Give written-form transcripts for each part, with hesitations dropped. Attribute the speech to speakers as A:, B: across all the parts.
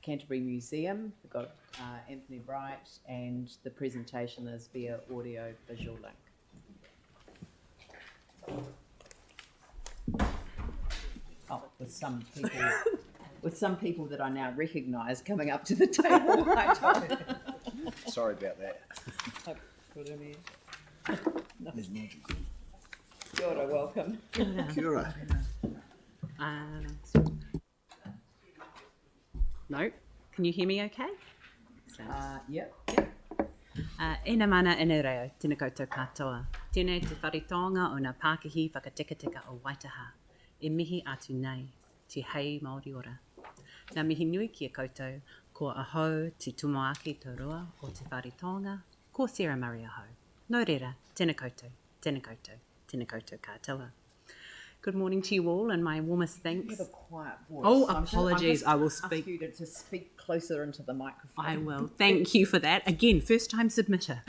A: Canterbury Museum. We've got Anthony Wright, and the presentation is via audio visual link. Oh, with some people that I now recognise coming up to the table.
B: Sorry about that.
A: There's magic. Kia ora, welcome.
B: Kia ora.
C: No, can you hear me okay?
A: Yep.
C: Ena mana ene reo, tēnā koutou katoa. Tēnei te wharitonga o ngā Pākehī whakatekateka o Waitaha. E mihi atu nei, te hei Māori ora. Nā mihi nui ki a koutou, ko ahau te tumoaki tō rua o te wharitonga, ko Sarah Murray ahau. Nō reira, tēnā koutou, tēnā koutou, tēnā koutou katoa. Good morning to you all, and my warmest thanks.
A: You have a quiet voice.
C: Oh, apologies. I will speak.
A: Ask you to speak closer into the microphone.
C: I will. Thank you for that. Again, first time submitter.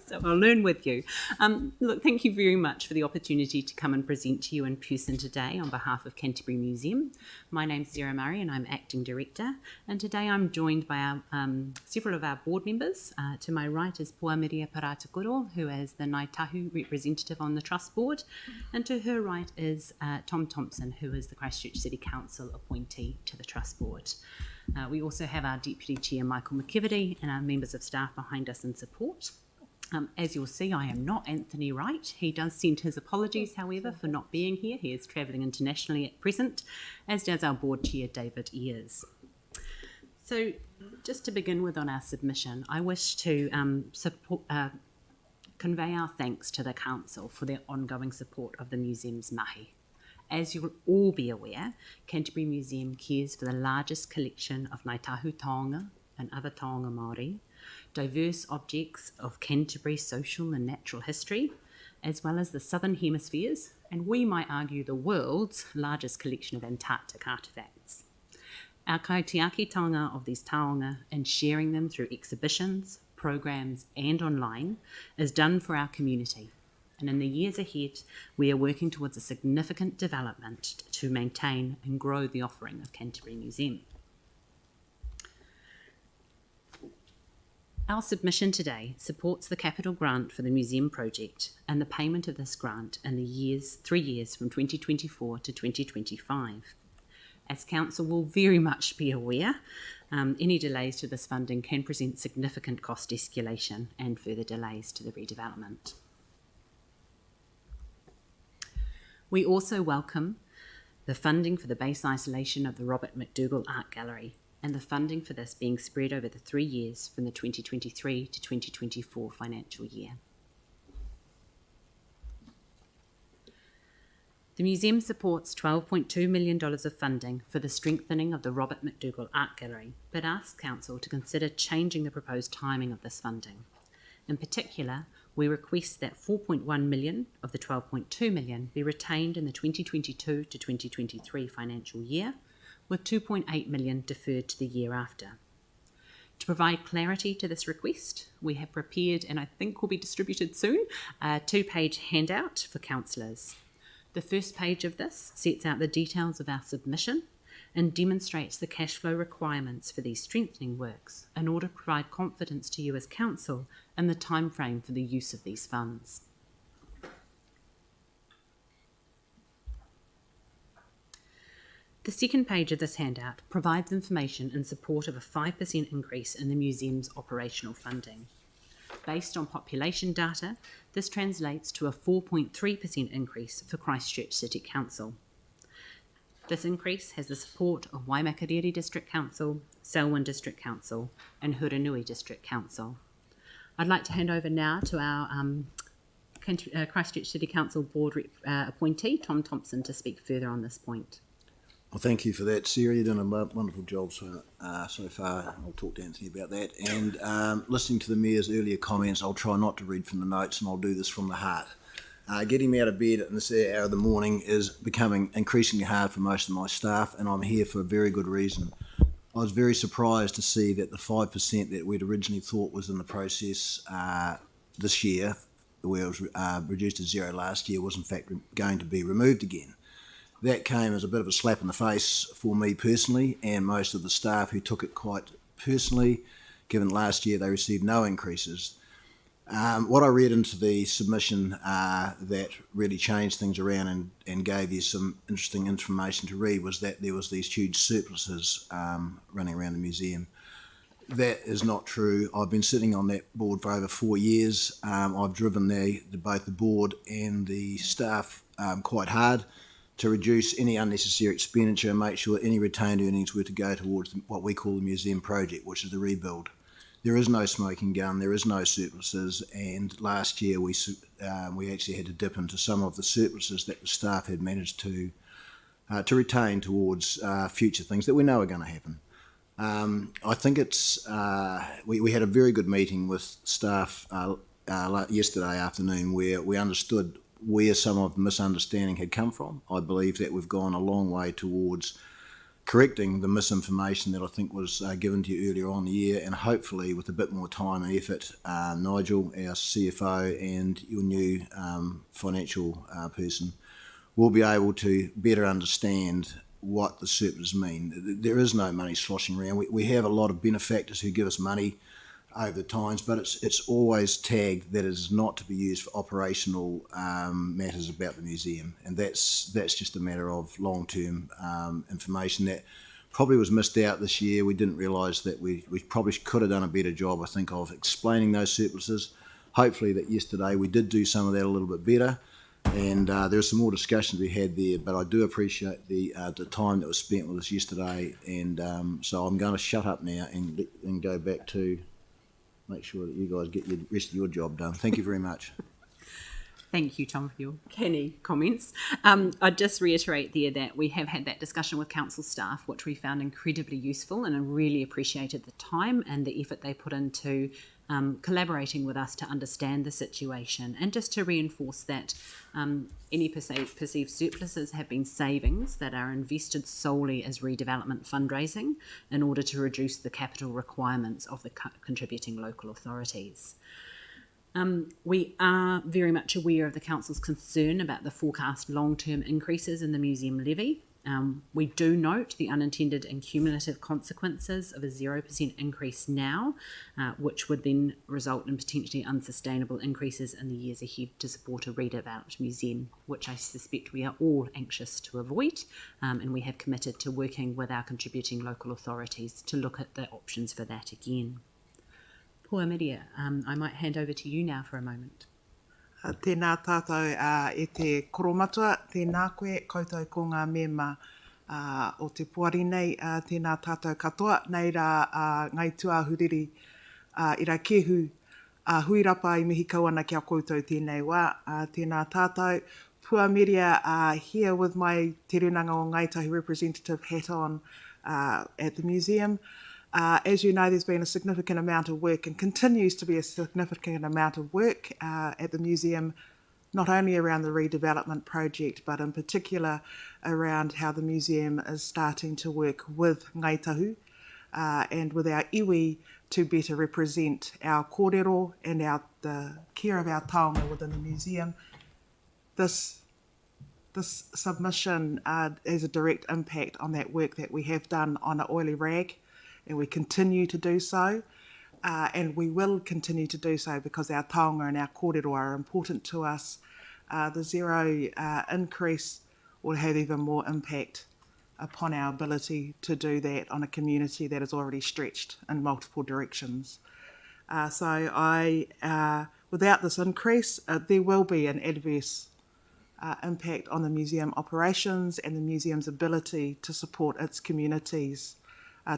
C: So I'll learn with you. Look, thank you very much for the opportunity to come and present to you in person today on behalf of Canterbury Museum. My name's Sarah Murray and I'm Acting Director. And today I'm joined by several of our board members. To my right is Puamiria Paratakoro, who is the Ngāi Tahu representative on the Trust Board. And to her right is Tom Thompson, who is the Christchurch City Council appointee to the Trust Board. We also have our Deputy Chair, Michael McKivity, and our members of staff behind us in support. As you'll see, I am not Anthony Wright. He does send his apologies, however, for not being here. He is travelling internationally at present, as does our board chair, David Ears. So just to begin with on our submission, I wish to convey our thanks to the Council for their ongoing support of the museum's mahi. As you'll all be aware, Canterbury Museum cares for the largest collection of Ngāi Tahu taonga and other taonga Māori, diverse objects of Canterbury social and natural history, as well as the Southern Hemisphere's, and we might argue the world's, largest collection of Antarctic artefacts. Our kaitiakitanga of these taonga and sharing them through exhibitions, programs and online is done for our community. And in the years ahead, we are working towards a significant development to maintain and grow the offering of Canterbury Museum. Our submission today supports the capital grant for the museum project and the payment of this grant in the 3 years from 2024 to 2025. As Council will very much be aware, any delays to this funding can present significant cost escalation and further delays to the redevelopment. We also welcome the funding for the base isolation of the Robert McDougall Art Gallery, and the funding for this being spread over the 3 years from the 2023 to 2024 financial year. The museum supports $12.2 million of funding for the strengthening of the Robert McDougall Art Gallery, but asks Council to consider changing the proposed timing of this funding. In particular, we request that $4.1 million of the $12.2 million be retained in the 2022 to 2023 financial year, with $2.8 million deferred to the year after. To provide clarity to this request, we have prepared, and I think will be distributed soon, a 2-page handout for councillors. The first page of this sets out the details of our submission and demonstrates the cash flow requirements for these strengthening works in order to provide confidence to you as council in the time frame for the use of these funds. The second page of this handout provides information in support of a 5% increase in the museum's operational funding. Based on population data, this translates to a 4.3% increase for Christchurch City Council. This increase has the support of Waimakariri District Council, Selwyn District Council and Huranui District Council. I'd like to hand over now to our Christchurch City Council Board appointee, Tom Thompson, to speak further on this point.
B: Well, thank you for that, Sarah. You've done a wonderful job so far. I'll talk to Anthony about that. And listening to the Mayor's earlier comments, I'll try not to read from the notes and I'll do this from the heart. Getting me out of bed in this hour of the morning is becoming increasingly hard for most of my staff, and I'm here for a very good reason. I was very surprised to see that the 5% that we'd originally thought was in the process this year, where it was reduced to zero last year, was in fact going to be removed again. That came as a bit of a slap in the face for me personally and most of the staff who took it quite personally, given last year they received no increases. What I read into the submission that really changed things around and gave you some interesting information to read was that there was these huge surpluses running around the museum. That is not true. I've been sitting on that board for over 4 years. I've driven both the board and the staff quite hard to reduce any unnecessary expenditure and make sure any retained earnings were to go towards what we call the museum project, which is the rebuild. There is no smoking gun, there is no surpluses, and last year we actually had to dip into some of the surpluses that the staff had managed to retain towards future things that we know are going to happen. I think we had a very good meeting with staff yesterday afternoon where we understood where some of the misunderstanding had come from. I believe that we've gone a long way towards correcting the misinformation that I think was given to you earlier on in the year, and hopefully with a bit more time and effort, Nigel, our CFO, and your new financial person will be able to better understand what the surplus mean. There is no money sloshing around. We have a lot of benefactors who give us money over the times, but it's always tagged that it is not to be used for operational matters about the museum, and that's just a matter of long-term information that probably was missed out this year. We didn't realise that we probably could have done a better job, I think, of explaining those surpluses. Hopefully that yesterday we did do some of that a little bit better, and there's some more discussion to be had there, but I do appreciate the time that was spent with us yesterday, and so I'm going to shut up now and go back to make sure that you guys get the rest of your job done. Thank you very much.
C: Thank you, Tom, for your canny comments. I'd just reiterate there that we have had that discussion with council staff, which we found incredibly useful, and I really appreciated the time and the effort they put into collaborating with us to understand the situation, and just to reinforce that any perceived surpluses have been savings that are invested solely as redevelopment fundraising in order to reduce the capital requirements of the contributing local authorities. We are very much aware of the council's concern about the forecast long-term increases in the museum levy. We do note the unintended and cumulative consequences of a 0% increase now, which would then result in potentially unsustainable increases in the years ahead to support a redeveloped museum, which I suspect we are all anxious to avoid, and we have committed to working with our contributing local authorities to look at the options for that again. Pua Miria, I might hand over to you now for a moment.
D: Tēnā tātou e te koromatua, tēnā koe koutou ko ngā mema o te puari nei, tēnā tātou katoa, nei rā ngai tuahuriri i rā kehu huirapa i mihi kauana kia koutou tēnei wā. Tēnā tātou, Pua Miria here with my te runanga o Ngaitahi representative hat on at the museum. As you know, there's been a significant amount of work and continues to be a significant amount of work at the museum, not only around the redevelopment project, but in particular around how the museum is starting to work with Ngaitahu and with our iwi to better represent our kōrero and the care of our taonga within the museum. This submission has a direct impact on that work that we have done on an oily rag, and we continue to do so, and we will continue to do so because our taonga and our kōrero are important to us. The zero increase will have even more impact upon our ability to do that on a community that is already stretched in multiple directions. Without this increase, there will be an adverse impact on the museum operations and the museum's ability to support its communities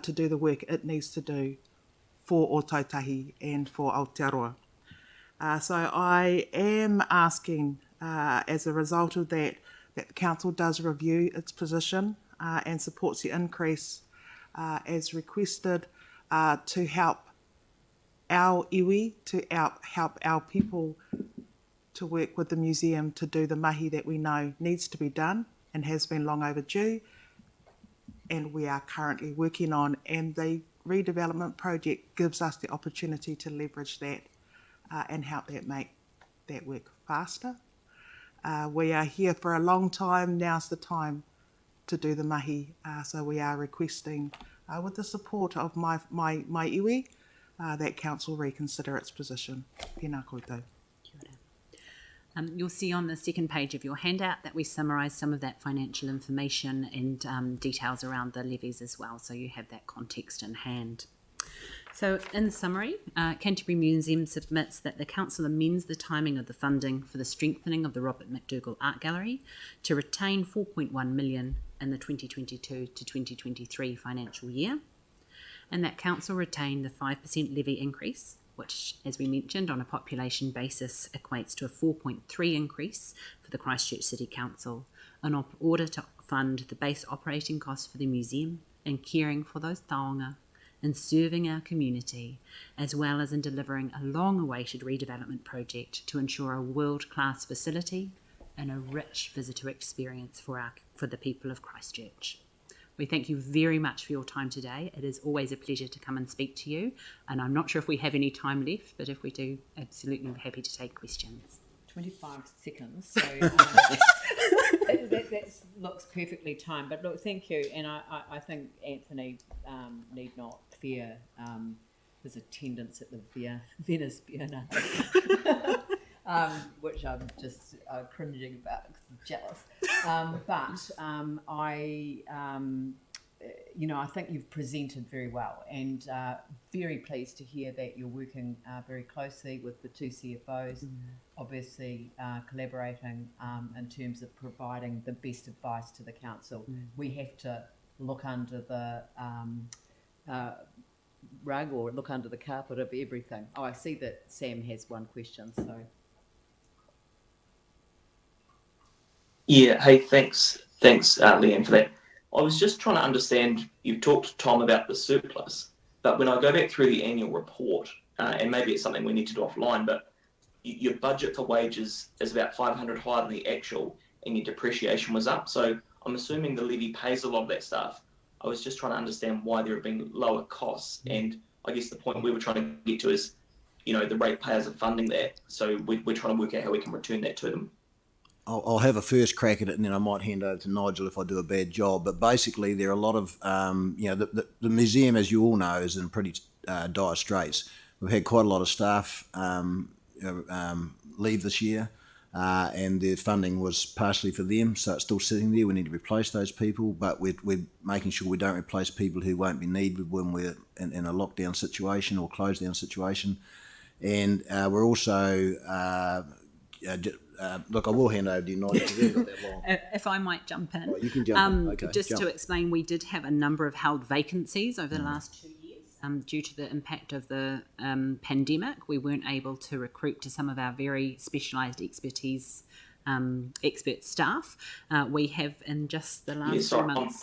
D: to do the work it needs to do for Ōtautahi and for Aotearoa. So I am asking, as a result of that the council does review its position and supports the increase as requested to help our iwi, to help our people to work with the museum to do the mahi that we know needs to be done and has been long overdue, and we are currently working on, and the redevelopment project gives us the opportunity to leverage that and help that make that work faster. We are here for a long time. Now's the time to do the mahi. So we are requesting, with the support of my iwi, that council reconsider its position. Tēnā koutou.
C: You'll see on the second page of your handout that we summarise some of that financial information and details around the levies as well, so you have that context in hand. So in summary, Canterbury Museum submits that the Council amends the timing of the funding for the strengthening of the Robert McDougall Art Gallery to retain $4.1 million in the 2022 to 2023 financial year, and that Council retain the 5% levy increase, which, as we mentioned, on a population basis equates to a 4.3 increase for the Christchurch City Council, in order to fund the base operating costs for the museum and caring for those taonga, in serving our community, as well as in delivering a long-awaited redevelopment project to ensure a world-class facility and a rich visitor experience for the people of Christchurch. We thank you very much for your time today. It is always a pleasure to come and speak to you, and I'm not sure if we have any time left, but if we do, absolutely happy to take questions.
A: 25 seconds, so that looks perfectly timed. But look, thank you, and I think Anthony need not fear his attendance at the Venice Biennale, which I'm just cringing about because I'm jealous. I think you've presented very well, and very pleased to hear that you're working very closely with the two CFOs, obviously collaborating in terms of providing the best advice to the council. We have to look under the rug or look under the carpet of everything. Oh, I see that Sam has one question, so.
E: Yeah, hey, thanks, Leanne, for that. I was just trying to understand, you've talked to Tom about the surplus, but when I go back through the annual report, and maybe it's something we need to do offline, but your budget for wages is about 500 higher than the actual, and your depreciation was up. So I'm assuming the levy pays a lot of that stuff. I was just trying to understand why there have been lower costs, and I guess the point we were trying to get to is, the ratepayers are funding that, so we're trying to work out how we can return that to them.
B: I'll have a first crack at it, and then I might hand over to Nigel if I do a bad job. But basically, there are a lot of, the museum, as you all know, is in pretty dire straits. We've had quite a lot of staff leave this year, and their funding was partially for them, so it's still sitting there. We need to replace those people, but we're making sure we don't replace people who won't be needed when we're in a lockdown situation or closed down situation. And we're also... look, I will hand over to you, Nigel, because we've got that long.
C: If I might jump in.
B: Oh, you can jump in. Okay,
C: to explain, we did have a number of held vacancies over the last 2 years. Due to the impact of the pandemic, we weren't able to recruit to some of our very specialised expert staff. We have, in just the last 2 months...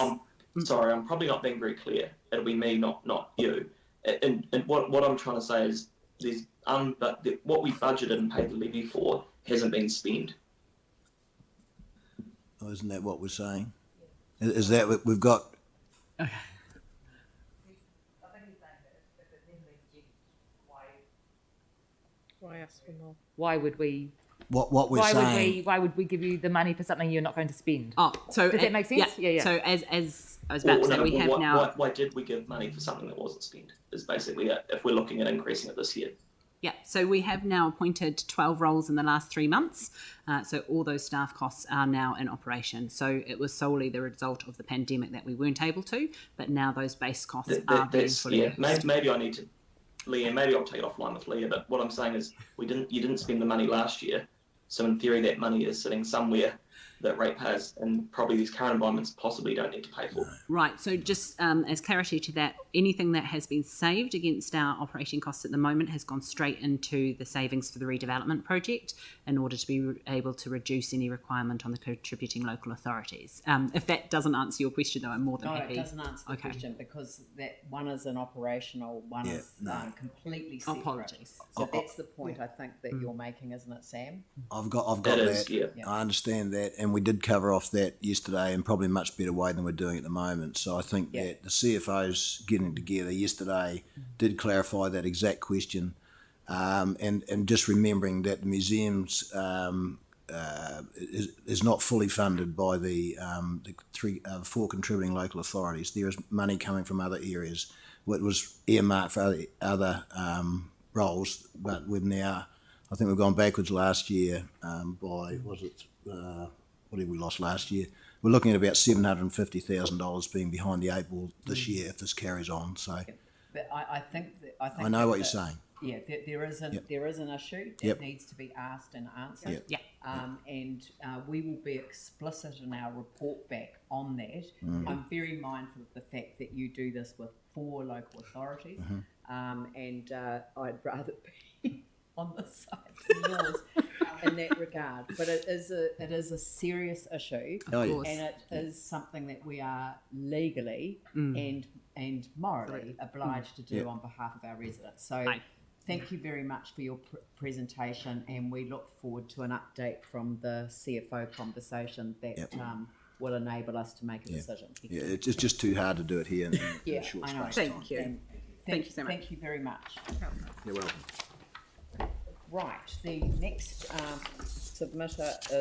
E: Sorry, I'm probably not being very clear. It'll be me, not you. And what I'm trying to say is what we budgeted and paid the levy for hasn't been spent.
B: Oh, isn't that what we're saying? Is that what we've got?
C: Okay.
F: Why ask for more? Why would we?
B: What we're saying?
F: Why would we give you the money for something you're not going to spend?
C: Oh, so
F: does that make sense? Yeah.
C: So as I was about to say, we have now.
E: Why did we give money for something that wasn't spent? Is basically it, if we're looking at increasing it this year.
C: Yeah, so we have now appointed 12 roles in the last 3 months. So all those staff costs are now in operation. So it was solely the result of the pandemic that we weren't able to, but now those base costs are being fully used.
E: Maybe I need to, Leah, maybe I'll take it offline with Leah, but what I'm saying is you didn't spend the money last year. So in theory, that money is sitting somewhere that ratepayers and probably these current environments possibly don't need to pay for.
C: Right, so just as clarity to that, anything that has been saved against our operating costs at the moment has gone straight into the savings for the redevelopment project in order to be able to reduce any requirement on the contributing local authorities. If that doesn't answer your question, though, I'm more than happy.
A: No, it doesn't answer the question, because that one is an operational, one is completely separate.
C: Apologies.
A: So that's the point I think that you're making, isn't it, Sam?
B: I've got that.
E: Yeah.
B: I understand that, and we did cover off that yesterday in probably a much better way than we're doing at the moment. So I think that the CFOs getting together yesterday did clarify that exact question, and just remembering that the museum's is not fully funded by the four contributing local authorities. There is money coming from other areas. It was earmarked for other roles, but we've now, I think we've gone backwards last year by, what did we lost last year? We're looking at about $750,000 being behind the eight ball this year if this carries on. So
A: But I think
B: I know what you're saying.
A: Yeah, there is an issue that
B: Yep.
A: needs to be asked and answered.
C: Yeah.
A: And we will be explicit in our report back on that. I'm very mindful of the fact that you do this with 4 local authorities, and I'd rather be on this side than yours in that regard. But it is a serious issue,
B: Oh, yeah.
C: course.
A: and it is something that we are legally and morally obliged to do
B: Yeah.
A: on behalf of our residents. So.
C: Right.
A: Thank you very much for your presentation, and we look forward to an update from the CFO conversation that
B: Yep.
A: will enable us to make a decision.
B: Yeah, it's just too hard to do it here in a short
A: I know.
B: space of time.
C: Thank you.
A: And
C: Thank you so much.
A: Thank you very much.
B: You're welcome.
A: Right, the next submitter is